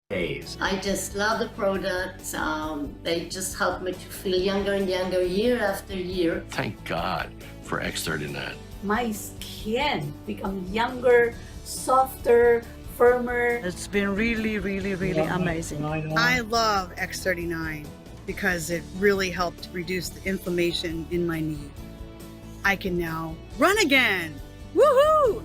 days. I just love the products. They just help me to feel younger and younger year after year. Thank God for X39. My skin become younger, softer, firmer. It's been really amazing. I love X39 because it really helped reduce the inflammation in my knee. I can now run again. Woohoo!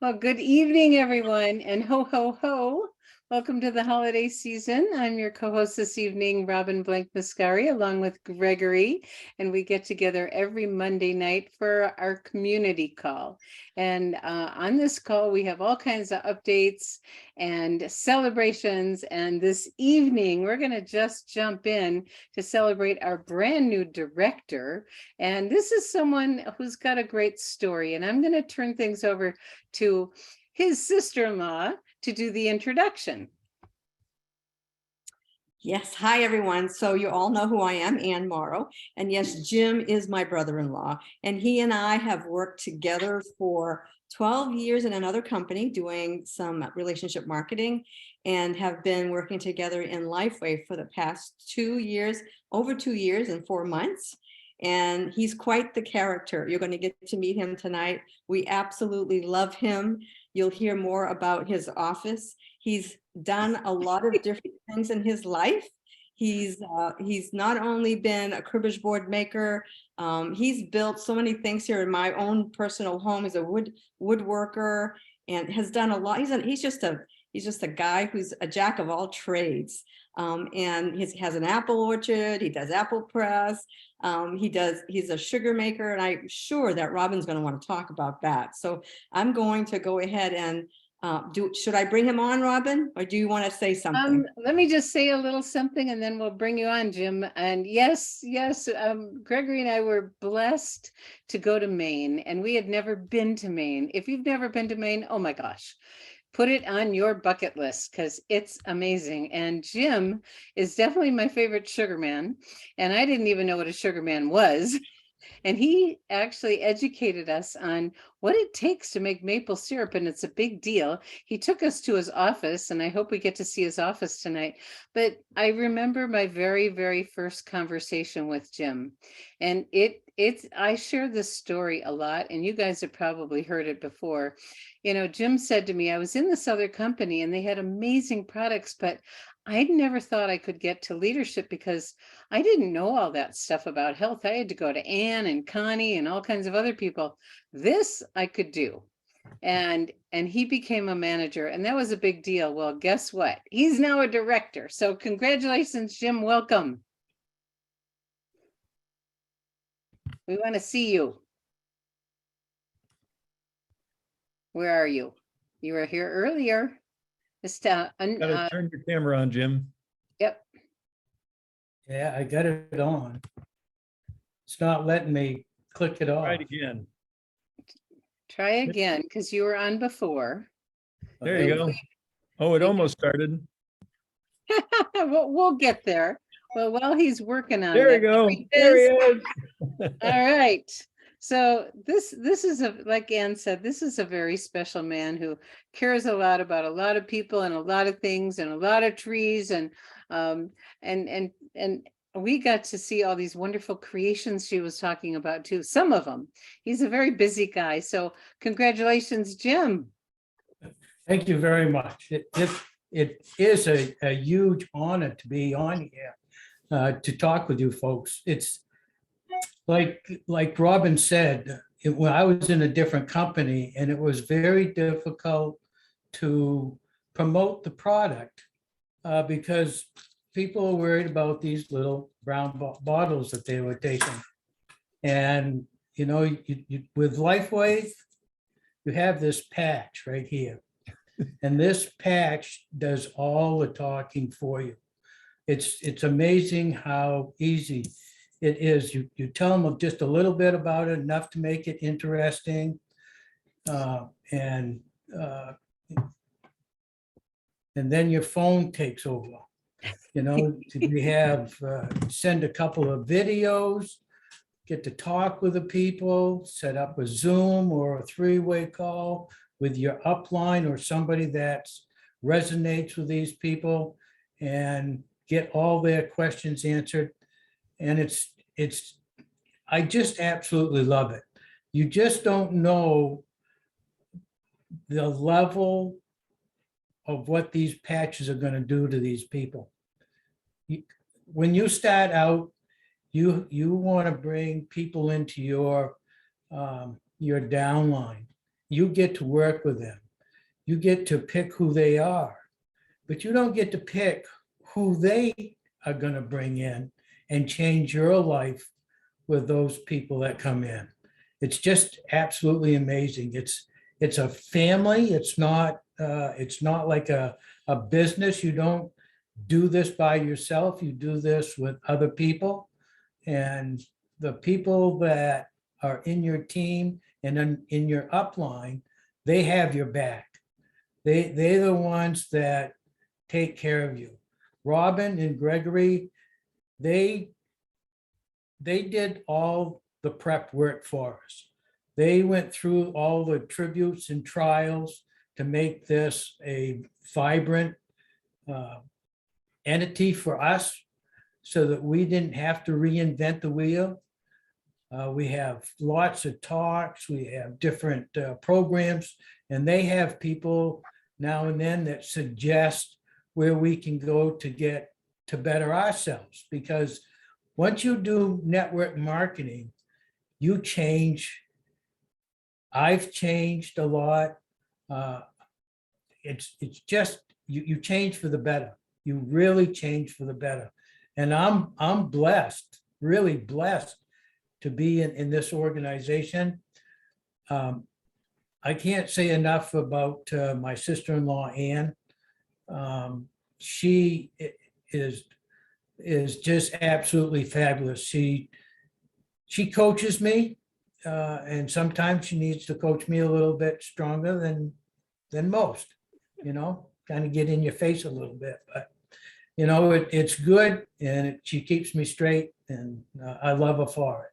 Well, good evening, everyone, and ho, ho, ho. Welcome to the holiday season. I'm your co-host this evening, Robin Blank Mascari, along with Gregory, and we get together every Monday night for our community call. And on this call, we have all kinds of updates and celebrations. And this evening, we're going to just jump in to celebrate our brand new director. And this is someone who's got a great story. And I'm going to turn things over to his sister-in-law to do the introduction. Yes, hi everyone. So you all know who I am, Ann Morrow. And yes, Jim is my brother-in-law. And he and I have worked together for 12 years in another company doing some relationship marketing and have been working together in Lifeway for the past 2 years, over 2 years and 4 months. And he's quite the character. You're going to get to meet him tonight. We absolutely love him. You'll hear more about his office. He's done a lot of different things in his life. He's not only been a cribbage board maker, he's built so many things here in my own personal home. He's a woodworker and has done a lot. He's just a guy who's a jack of all trades. And he has an apple orchard. He does apple press. He's a sugar maker, and I'm sure that Robin's going to want to talk about that. So I'm going to go ahead and should I bring him on, Robin, or do you want to say something? Let me just say a little something and then we'll bring you on, Jim. And yes, Gregory and I were blessed to go to Maine, and we had never been to Maine. If you've never been to Maine, oh my gosh, put it on your bucket list because it's amazing. And Jim is definitely my favorite sugar man. And I didn't even know what a sugar man was. And he actually educated us on what it takes to make maple syrup, and it's a big deal. He took us to his office, and I hope we get to see his office tonight. But I remember my very, very first conversation with Jim, and I share this story a lot, and you guys have probably heard it before. You know, Jim said to me, I was in this other company and they had amazing products, but I'd never thought I could get to leadership because I didn't know all that stuff about health. I had to go to Ann and Connie and all kinds of other people. This I could do. And he became a manager, and that was a big deal. Well, guess what? He's now a director. So congratulations, Jim. Welcome. We want to see you. Where are you? You were here earlier. Gotta turn your camera on, Jim. Yep. Yeah, I got it on. It's not letting me click it off. Try it again. Try again, because you were on before. There you go. Oh, it almost started. We'll get there. Well, while he's working on There it. you go. There he is. All right. So this is like Ann said, this is a very special man who cares a lot about a lot of people and a lot of things and a lot of trees and we got to see all these wonderful creations she was talking about too. Some of them. He's a very busy guy. So congratulations, Jim. Thank you very much. It is a huge honor to be on here to talk with you folks. It's like Robin said, when I was in a different company, and it was very difficult to promote the product because people are worried about these little brown bottles that they were taking. And, you know, with Lifeway, you have this patch right here. And this patch does all the talking for you. It's amazing how easy it is. You tell them just a little bit about it, enough to make it interesting. And then your phone takes over. You know, we have send a couple of videos get to talk with the people, set up a Zoom or a three-way call with your upline or somebody that resonates with these people and get all their questions answered. And I just absolutely love it. You just don't know the level of what these patches are going to do to these people. When you start out, you want to bring people into your downline. You get to work with them. You get to pick who they are, but you don't get to pick who they are going to bring in and change your life with those people that come in. It's just absolutely amazing. It's a family. It's not like a business. You don't do this by yourself. You do this with other people. And the people that are in your team and in your upline, they have your back. They're the ones that take care of you. Robin and Gregory, they did all the prep work for us. They went through all the tributes and trials to make this a vibrant entity for us so that we didn't have to reinvent the wheel. We have lots of talks, we have different programs, and they have people now and then that suggest where we can go to get to better ourselves. Because once you do network marketing, you change. I've changed a lot. It's just, you change for the better. You really change for the better. And I'm blessed, really blessed to be in this organization. I can't say enough about my sister-in-law, Ann. She is just absolutely fabulous. She coaches me, and sometimes she needs to coach me a little bit stronger than most, kind of get in your face a little bit, but it's good, and she keeps me straight, and I love her for it.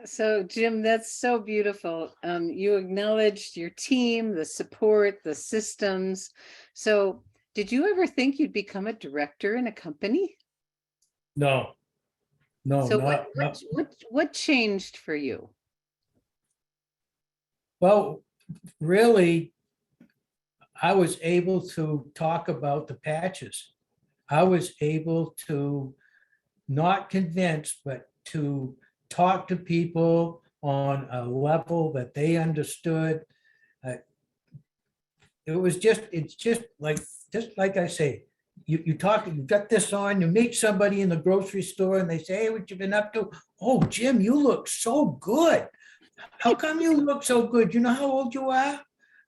So Jim, that's so beautiful. You acknowledged your team, the support, the systems. So did you ever think you'd become a director in a company? No, So not. what changed for you? Well, really, I was able to talk about the patches. I was able to not convince, but to talk to people on a level that they understood. It's just like I say, you talk, you got this on, you meet somebody in the grocery store and they say, hey, what you been up to? Oh, Jim, you look so good. How come you look so good? You know how old you are?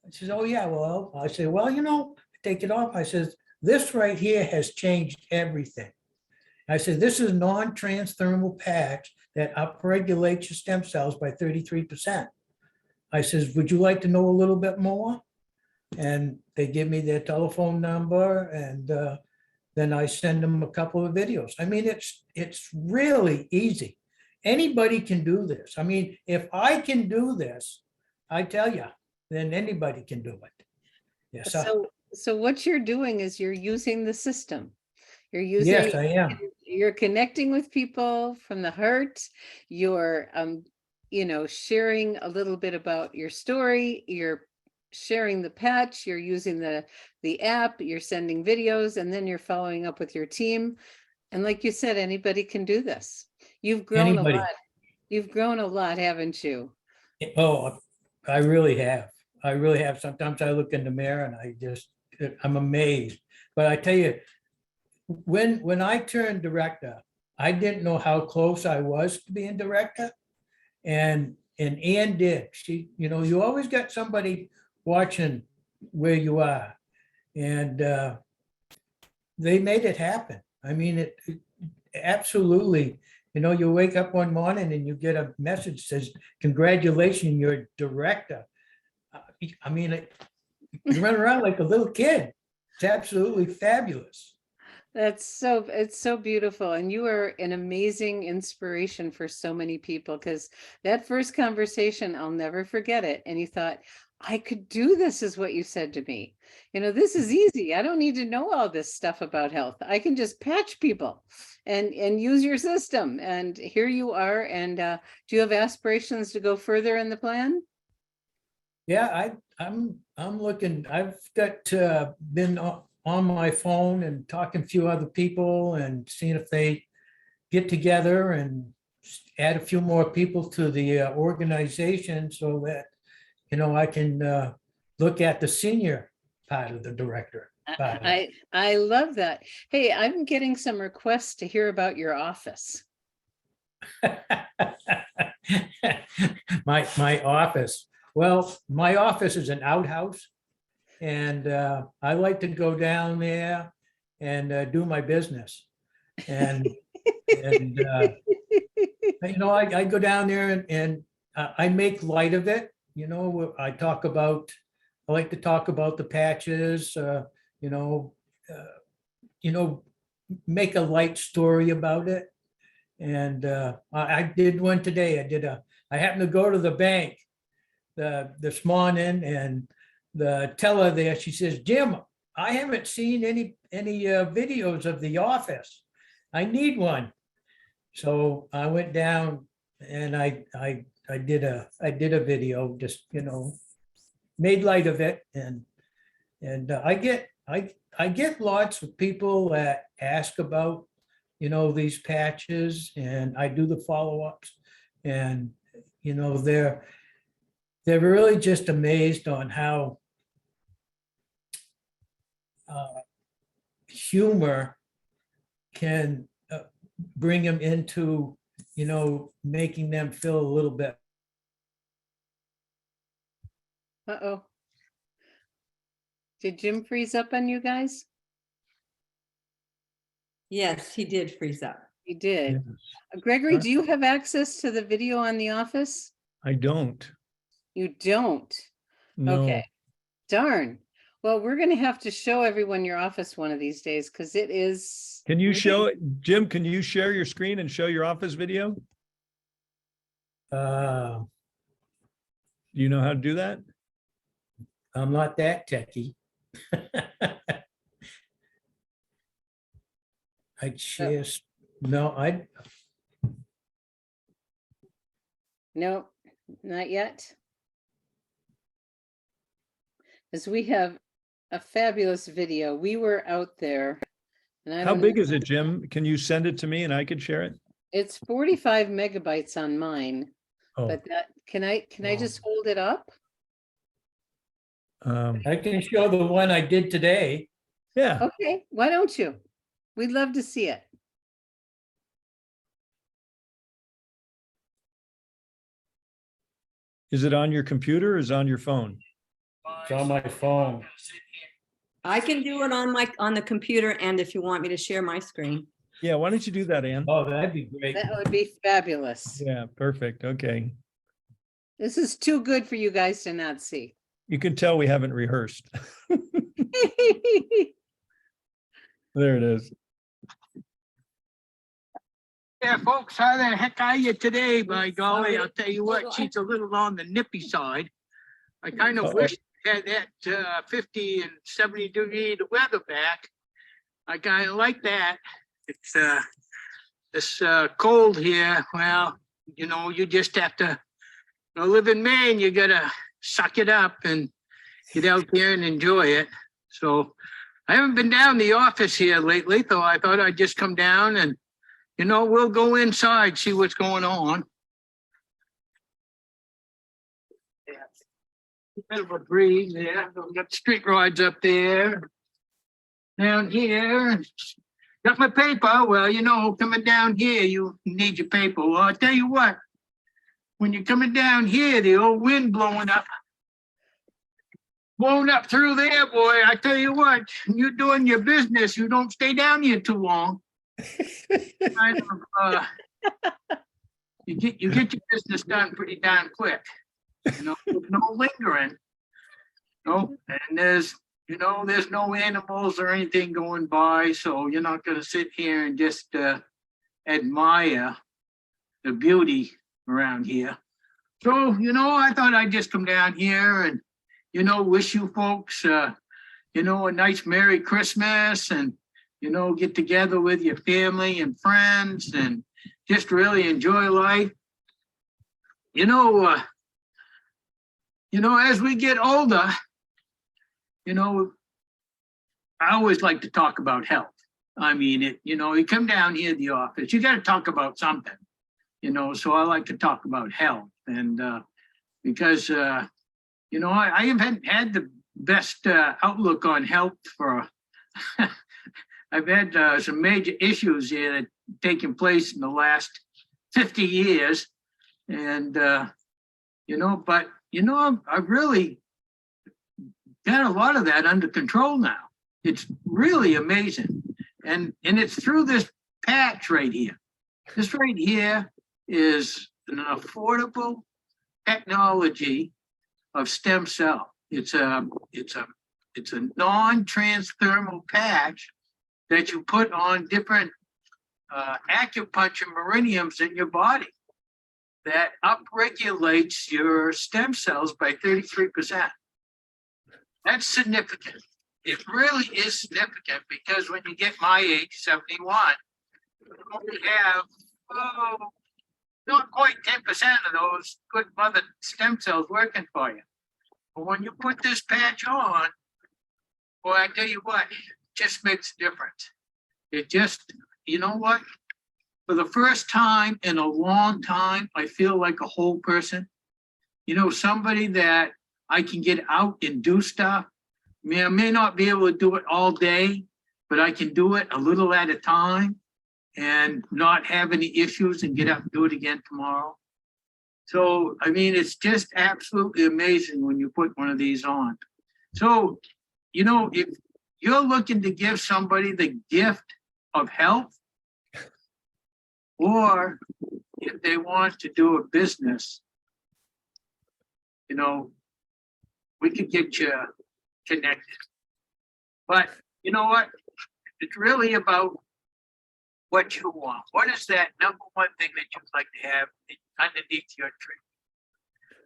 I says, oh yeah, well, I say, well, take it off. I says, this right here has changed everything. I said, this is non-transdermal patch that upregulates your stem cells by 33%. I says, would you like to know a little bit more? And they give me their telephone number, and then I send them a couple of videos. I mean, it's really easy. Anybody can do this. I mean, if I can do this, I tell you, then anybody can do it. Yes. So what you're doing is you're using the system. You're using. Yes, I am. You're connecting with people from the heart. You're, sharing a little bit about your story. You're sharing the patch. You're using the app. You're sending videos, and then you're following up with your team. And like you said, anybody can do this. You've grown a lot. You've grown a lot, haven't you? Oh, I really have. I really have. Sometimes I look in the mirror and I'm amazed. But I tell you, when I turned director, I didn't know how close I was to being director. And Ann did. She, you always got somebody watching where you are. And they made it happen. I mean, it absolutely, you wake up one morning and you get a message that says, congratulations, you're director. I mean, you run around like a little kid. It's absolutely fabulous. It's so beautiful. And you are an amazing inspiration for so many people, because that first conversation, I'll never forget it. And you thought, I could do this, is what you said to me. This is easy. I don't need to know all this stuff about health. I can just patch people and use your system. And here you are. And do you have aspirations to go further in the plan? Yeah, I'm looking, I've got been on my phone and talking to a few other people and seeing if they get together and add a few more people to the organization so that, I can look at the senior part of the director. part of it. I love that. Hey, I'm getting some requests to hear about your office. My office. Well, my office is an outhouse. And I like to go down there and do my business. And I go down there and I make light of it. I like to talk about the patches, make a light story about it. And I did one today. I happened to go to the bank this morning, and the teller there, she says, Jim, I haven't seen any videos of The Office. I need one. So I went down and I did a video, just, made light of it. And I get lots of people that ask about, these patches, and I do the follow-ups, and, they're really just amazed on how humor can bring them into, making them feel a little bit. Uh-oh. Did Jim freeze up on you guys? Yes, he did freeze up. He did. Gregory, do you have access to the video on The Office? I don't. You don't? No. Okay. Darn. Well, we're going to have to show everyone your office one of these days, because it is. Can you show it? Jim, can you share your screen and show your office video? Uh, Do you know how to do that? I'm not that techie. I just, no, No, not yet. As we have a fabulous video. We were out there. And I How don't big know- is it, Jim? Can you send it to me and I could share it? It's 45 megabytes on mine, Oh, but that, can I Wow. just hold it up? I can show the one I did today. yeah. Okay, why don't you? We'd love to see it. Is it on your computer or is it on your phone? It's on my phone. I can do it on the computer, and if you want me to share my screen. Yeah, why don't you do that, Ann? Oh, that'd be great. That would be fabulous. Yeah, perfect. Okay. This is too good for you guys to not see. You can tell we haven't rehearsed. There it is. Yeah, folks, how the heck are you today? By golly, I'll tell you what, she's a little on the nippy side. I kind of wish we had that 50 and 70-degree weather back. I kind of like that. It's cold here. Well, you just have to live in Maine. You gotta suck it up and get out there and enjoy it. So I haven't been down the office here lately, so I thought I'd just come down and we'll go inside, see what's going on. Yeah. Bit of a breeze there. We've got street rods up there. Down here. Got my paper. Well, coming down here, you need your paper. Well, I'll tell you what. When you're coming down here, the old wind blowing up through there, boy. I tell you what, you're doing your business. You don't stay down here too long. You get your business done pretty darn quick. With no lingering. And there's there's no animals or anything going by, so you're not going to sit here and just admire the beauty around here. So, I thought I'd just come down here and, wish you folks, a nice Merry Christmas and, get together with your family and friends and just really enjoy life. As we get older, I always like to talk about health. I mean, you come down here to the office, you got to talk about something, so I like to talk about health. And because, I haven't had the best outlook on health for, I've had some major issues here that taken place in the last 50 years. And, I've really got a lot of that under control now. It's really amazing. And it's through this patch right here. This right here is an affordable technology of stem cell. It's a non-transdermal patch that you put on different acupuncture meridians in your body that upregulates your stem cells by 33%. That's significant. It really is significant because when you get my age, 71, you only have not quite 10% of those good mother stem cells working for you. But when you put this patch on, boy, I tell you what, it just makes a difference. It just, you know what? For the first time in a long time, I feel like a whole person. Somebody that I can get out and do stuff. I may not be able to do it all day, but I can do it a little at a time and not have any issues and get up and do it again tomorrow. So, it's just absolutely amazing when you put one of these on. So, if you're looking to give somebody the gift of health, or if they want to do a business, we could get you connected. But you know what? It's really about what you want. What is that number one thing that you'd like to have underneath your tree?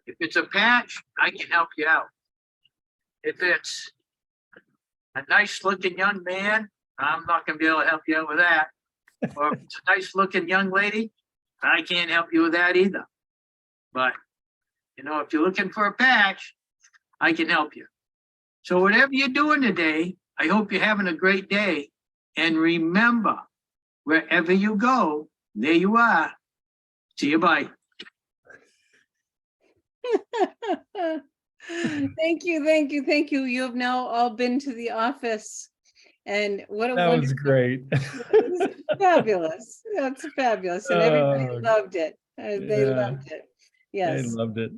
If it's a patch, I can help you out. If it's a nice looking young man, I'm not going to be able to help you out with that. Or if it's a nice looking young lady, I can't help you with that either. But, if you're looking for a patch, I can help you. So whatever you're doing today, I hope you're having a great day. And remember, wherever you go, there you are. See you, bye. Thank you. You have now all been to the office. And what a That was wonderful- great. Fabulous. That's fabulous. And everybody loved it. They yeah. loved it. I Yes. loved it.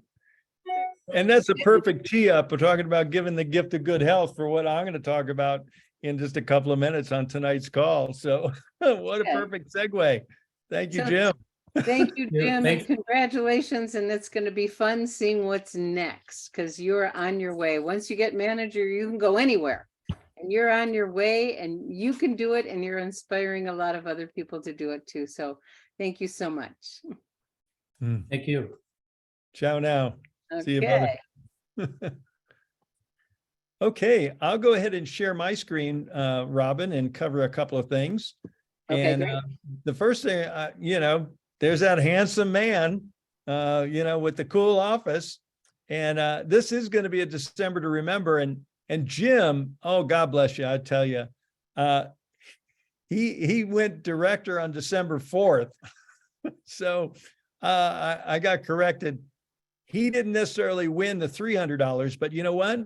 And that's a perfect tee up. We're talking about giving the gift of good health for what I'm going to talk about in just a couple of minutes on tonight's call. So what a Okay. perfect segue. Thank you, So- Jim. Thank you, Yeah, Jim, and thanks. congratulations. And it's going to be fun seeing what's next because you're on your way. Once you get manager, you can go anywhere and you're on your way and you can do it. And you're inspiring a lot of other people to do it too. So thank you so much. Thank you. Ciao now. See you, brother. Okay. Okay, I'll go ahead and share my screen, Robin, and cover a couple of things. Okay, And great. the first thing, there's that handsome man, with the cool office. And this is going to be a December to remember. And Jim, oh, God bless you, I tell you, he went director on December 4th. So I got corrected. He didn't necessarily win the $300, but you know what?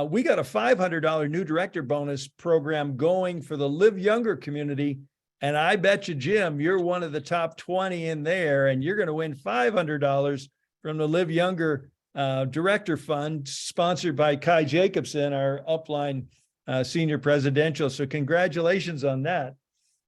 We got a $500 new director bonus program going for the Live Younger community. And I bet you, Jim, you're one of the top 20 in there, and you're going to win $500 from the Live Younger Director Fund, sponsored by Kai Jacobson, our upline senior presidential. So congratulations on that.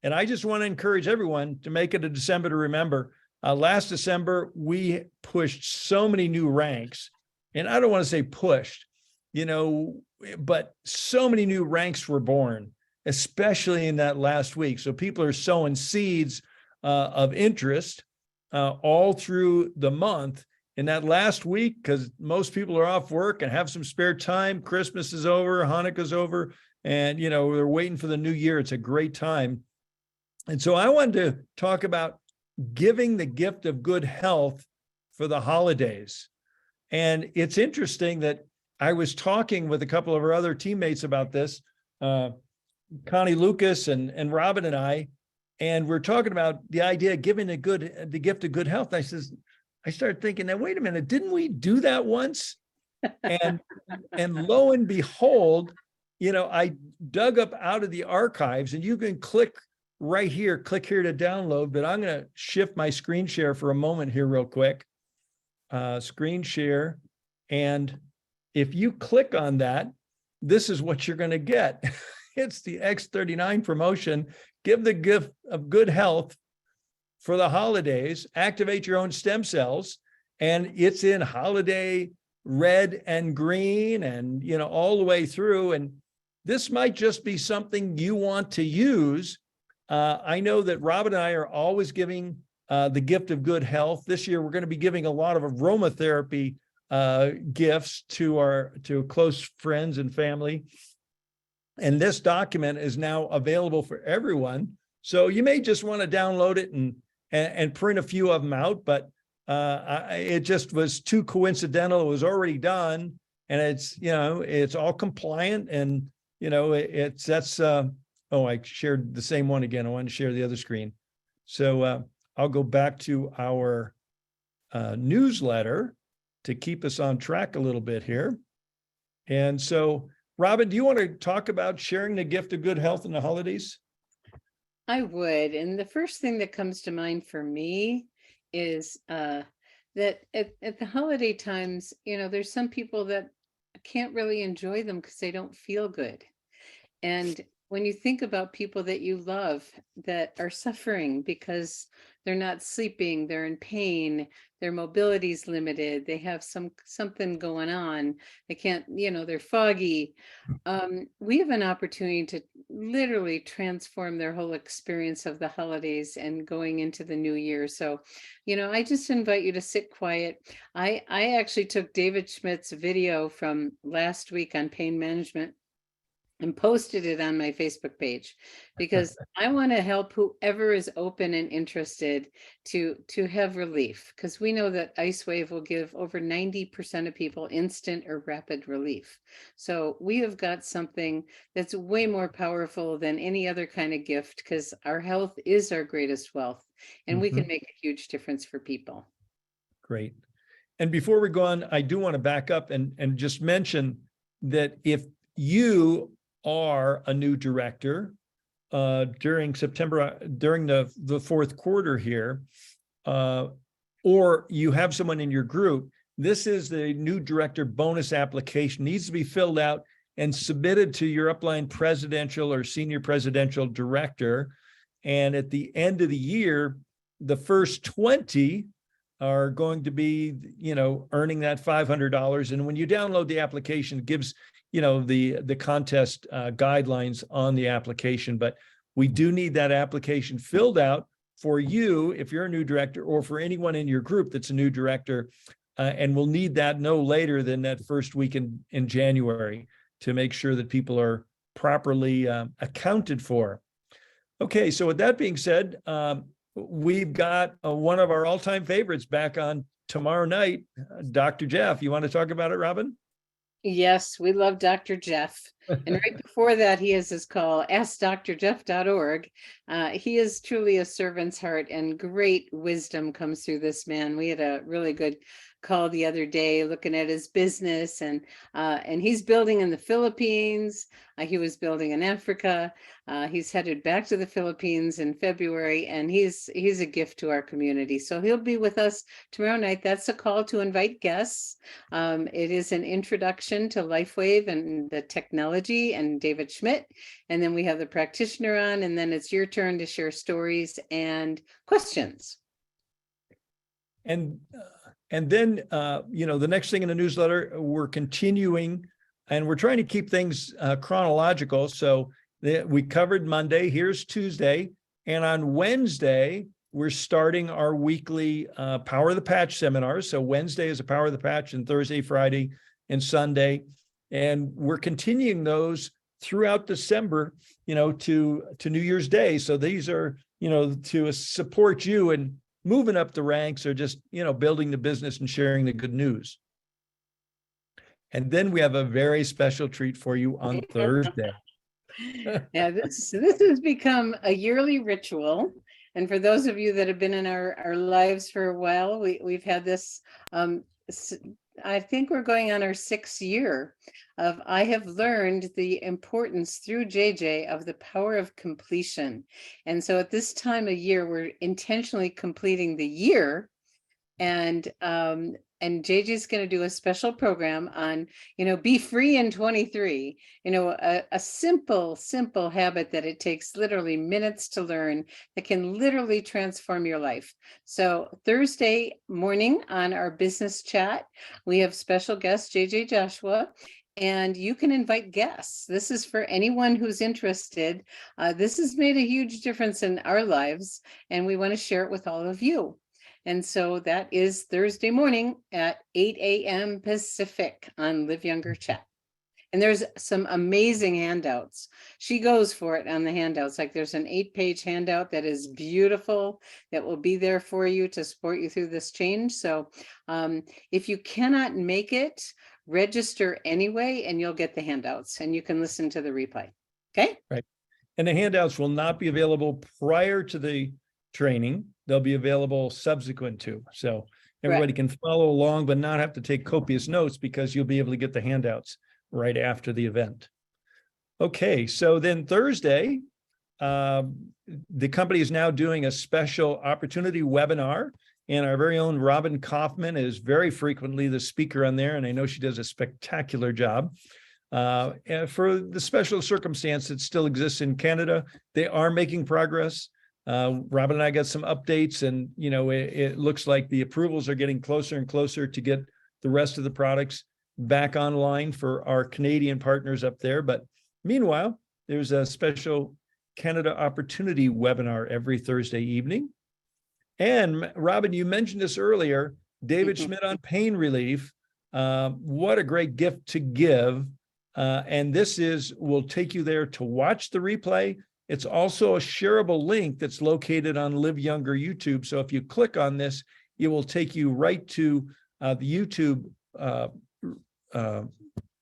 And I just want to encourage everyone to make it a December to remember. Last December, we pushed so many new ranks, and I don't want to say pushed. but so many new ranks were born, especially in that last week. So people are sowing seeds of interest all through the month. In that last week, because most people are off work and have some spare time, Christmas is over, Hanukkah's over, and they're waiting for the new year. It's a great time. And so I wanted to talk about giving the gift of good health for the holidays. And it's interesting that I was talking with a couple of our other teammates about this, Connie Lucas and Robin and I, and we're talking about the idea of giving the gift of good health. And I started thinking, now, wait a minute, didn't we do that once? And lo and behold, I dug up out of the archives, and you can click here to download, but I'm going to shift my screen share for a moment here real quick. Screen share. And if you click on that, this is what you're going to get. It's the X39 promotion. Give the gift of good health for the holidays, activate your own stem cells, and it's in holiday red and green and, all the way through. And this might just be something you want to use. I know that Robin and I are always giving the gift of good health. This year, we're going to be giving a lot of aromatherapy gifts to close friends and family. And this document is now available for everyone. So you may just want to download it and print a few of them out, but it just was too coincidental. It was already done, and it's all compliant, and I shared the same one again. I wanted to share the other screen. So I'll go back to our newsletter to keep us on track a little bit here. And so, Robin, do you want to talk about sharing the gift of good health in the holidays? I would. And the first thing that comes to mind for me is that at the holiday times, there's some people that can't really enjoy them because they don't feel good. And when you think about people that you love that are suffering because they're not sleeping, they're in pain, their mobility is limited, they have something going on, they can't, they're foggy. We have an opportunity to literally transform their whole experience of the holidays and going into the new year. So, I just invite you to sit quiet. I actually took David Schmidt's video from last week on pain management and posted it on my Facebook page, because I want to help whoever is open and interested to have relief, because we know that IceWave will give over 90% of people instant or rapid relief. So we have got something that's way more powerful than any other kind of gift, because our health is our greatest wealth, and we can make a huge difference for people. Great. And before we go on, I do want to back up and just mention that if you are a new director during September, during the fourth quarter here, or you have someone in your group, this is the new director bonus application. Needs to be filled out and submitted to your upline presidential or senior presidential director. And at the end of the year, the first 20 are going to be, earning that $500. And when you download the application, it gives the contest guidelines on the application, but we do need that application filled out for you if you're a new director, or for anyone in your group that's a new director, and we'll need that no later than that first week in January to make sure that people are properly accounted for. Okay, so with that being said, we've got one of our all-time favorites back on tomorrow night, Dr. Jeff. You want to talk about it, Robin? Yes, we love Dr. Jeff. And right before that, he has his call, askdrjeff.org. He is truly a servant's heart, and great wisdom comes through this man. We had a really good call the other day looking at his business, and he's building in the Philippines. He was building in Africa. He's headed back to the Philippines in February, and he's a gift to our community. So he'll be with us tomorrow night. That's a call to invite guests. It is an introduction to LifeWave and the technology and David Schmidt. And then we have the practitioner on, and then it's your turn to share stories and questions. And then, the next thing in the newsletter, we're continuing and we're trying to keep things chronological. So we covered Monday, here's Tuesday, and on Wednesday, we're starting our weekly Power of the Patch seminars. So Wednesday is a Power of the Patch, and Thursday, Friday, and Sunday. And we're continuing those throughout December, to New Year's Day. So these are, to support you and moving up the ranks, or just, building the business and sharing the good news. And then we have a very special treat for you on Thursday. Yeah, this has become a yearly ritual. And for those of you that have been in our lives for a while, we've had this, I think we're going on our 6th year of I have learned the importance through JJ of the power of completion. And so at this time of year, we're intentionally completing the year. And JJ's going to do a special program on, be free in 23, a simple habit that it takes literally minutes to learn that can literally transform your life. So Thursday morning on our business chat, we have special guest JJ Joshua, and you can invite guests. This is for anyone who's interested. This has made a huge difference in our lives, and we want to share it with all of you. And so that is Thursday morning at 8 a.m. Pacific on Live Younger Chat. And there's some amazing handouts. She goes for it on the handouts. Like there's an 8-page handout that is beautiful that will be there for you to support you through this change. So if you cannot make it, register anyway, and you'll get the handouts and you can listen to the replay. Okay? Right. And the handouts will not be available prior to the training. They'll be available subsequent to. So everybody can follow along, but not have to take copious notes, because you'll be able to get the handouts right after the event. Okay, so then Thursday, the company is now doing a special opportunity webinar, and our very own Robin Kaufman is very frequently the speaker on there, and I know she does a spectacular job. And for the special circumstance that still exists in Canada, they are making progress. Robin and I got some updates, and it looks like the approvals are getting closer and closer to get the rest of the products back online for our Canadian partners up there. But meanwhile, there's a special Canada Opportunity webinar every Thursday evening. And Robin, you mentioned this earlier, David Schmidt on pain relief. What a great gift to give. And this will take you there to watch the replay. It's also a shareable link that's located on Live Younger YouTube. So if you click on this, it will take you right to the YouTube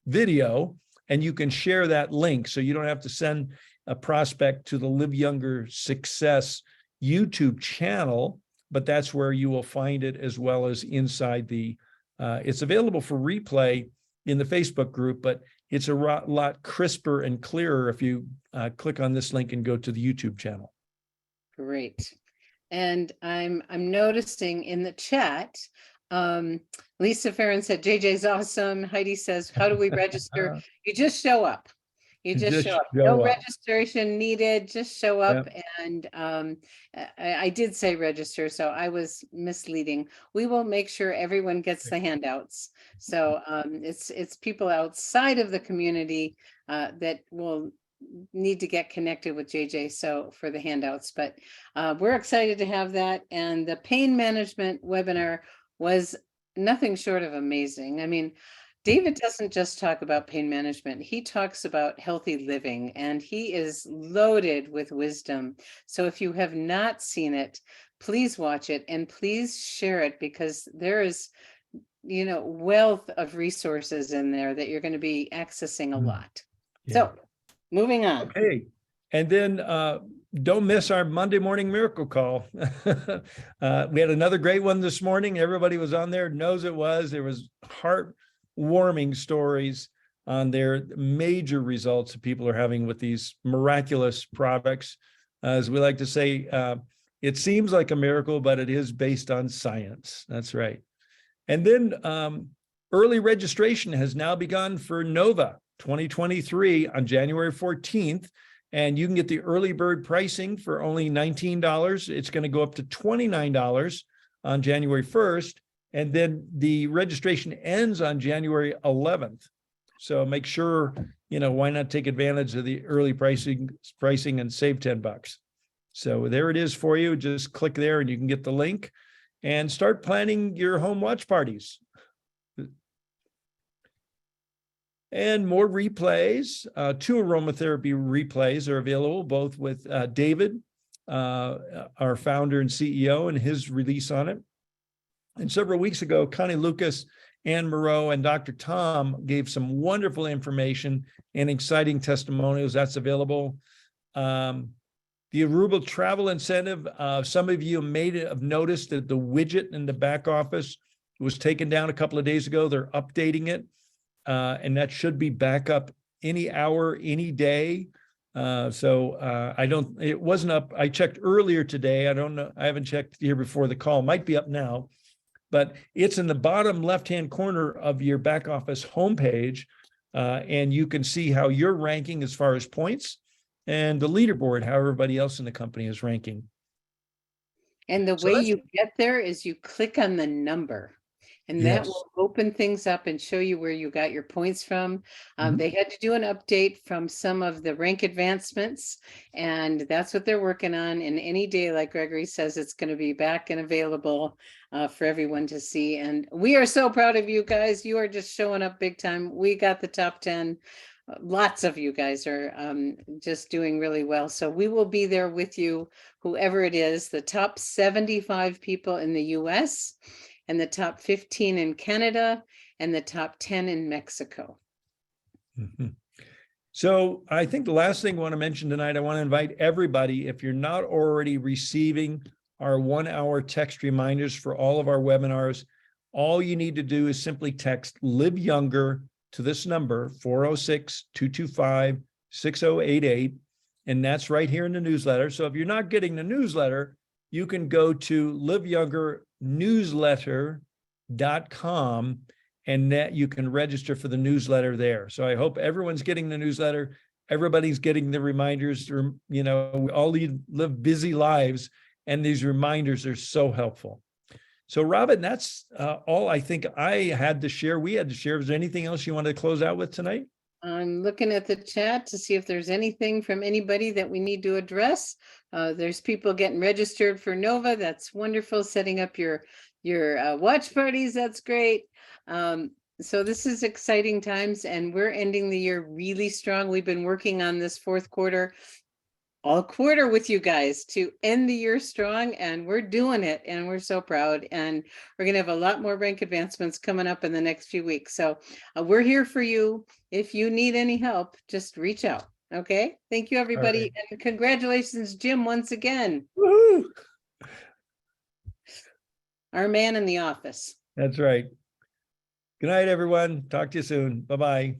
video, and you can share that link. So you don't have to send a prospect to the Live Younger Success YouTube channel, but that's where you will find it, as well as inside it's available for replay in the Facebook group, but it's a lot crisper and clearer if you click on this link and go to the YouTube channel. Great. And I'm noticing in the chat, Lisa Farron said, JJ's awesome. Heidi says, how do we register? You just show up. You just show up. No registration needed. Just show up. Yep. And I did say register, so I was misleading. We will make sure everyone gets the handouts. So it's people outside of the community that will need to get connected with JJ. So for the handouts, but we're excited to have that. And the pain management webinar was nothing short of amazing. I mean, David doesn't just talk about pain management. He talks about healthy living, and he is loaded with wisdom. So if you have not seen it, please watch it and please share it, because there is, wealth of resources in there that you're going to be accessing a lot. Yeah. So moving on. Okay. And then don't miss our Monday morning miracle call. We had another great one this morning. Everybody was on there, knows it was. There was heartwarming stories on their major results that people are having with these miraculous products. As we like to say, it seems like a miracle, but it is based on science. That's right. And then early registration has now begun for Nova 2023 on January 14th. And you can get the early bird pricing for only $19. It's going to go up to $29 on January 1st. And then the registration ends on January 11th. So make sure, why not take advantage of the early pricing and save $10. So there it is for you. Just click there and you can get the link and start planning your home watch parties. And more replays. 2 aromatherapy replays are available, both with David, our founder and CEO, and his release on it. And several weeks ago, Connie Lucas, Ann Moreau, and Dr. Tom gave some wonderful information and exciting testimonials. That's available. The Aruba travel incentive, some of you may have noticed that the widget in the back office was taken down a couple of days ago. They're updating it. And that should be back up any hour, any day. It wasn't up. I checked earlier today. I don't know. I haven't checked here before the call. Might be up now, but it's in the bottom left-hand corner of your back office homepage. And you can see how you're ranking as far as points and the leaderboard, how everybody else in the company is ranking. And the way you get there is you click on the number. And that Yes. will open things up and show you where you got your points from. Mhm. They had to do an update from some of the rank advancements, and that's what they're working on. And any day, like Gregory says, it's going to be back and available for everyone to see. And we are so proud of you guys. You are just showing up big time. We got the top 10. Lots of you guys are just doing really well. So we will be there with you, whoever it is, the top 75 people in the US, and the top 15 in Canada, and the top 10 in Mexico. Mhm. So I think the last thing I want to mention tonight, I want to invite everybody, if you're not already receiving our 1-hour text reminders for all of our webinars, all you need to do is simply text Live Younger to this number, 406-225-6088. And that's right here in the newsletter. So if you're not getting the newsletter, you can go to liveyoungernewsletter.com and that you can register for the newsletter there. So I hope everyone's getting the newsletter. Everybody's getting the reminders. We all live busy lives, and these reminders are so helpful. So Robin, that's all I think I had to share. We had to share. Is there anything else you wanted to close out with tonight? I'm looking at the chat to see if there's anything from anybody that we need to address. There's people getting registered for Nova. That's wonderful. Setting up your watch parties. That's great. So this is exciting times, and we're ending the year really strong. We've been working on this fourth quarter, all quarter with you guys to end the year strong, and we're doing it, and we're so proud. And we're going to have a lot more rank advancements coming up in the next few weeks. So we're here for you. If you need any help, just reach out. Okay. Thank you, everybody. right. And congratulations, Jim, once again. Woohoo! Our man in the office. That's right. Good night, everyone. Talk to you soon. Bye-bye.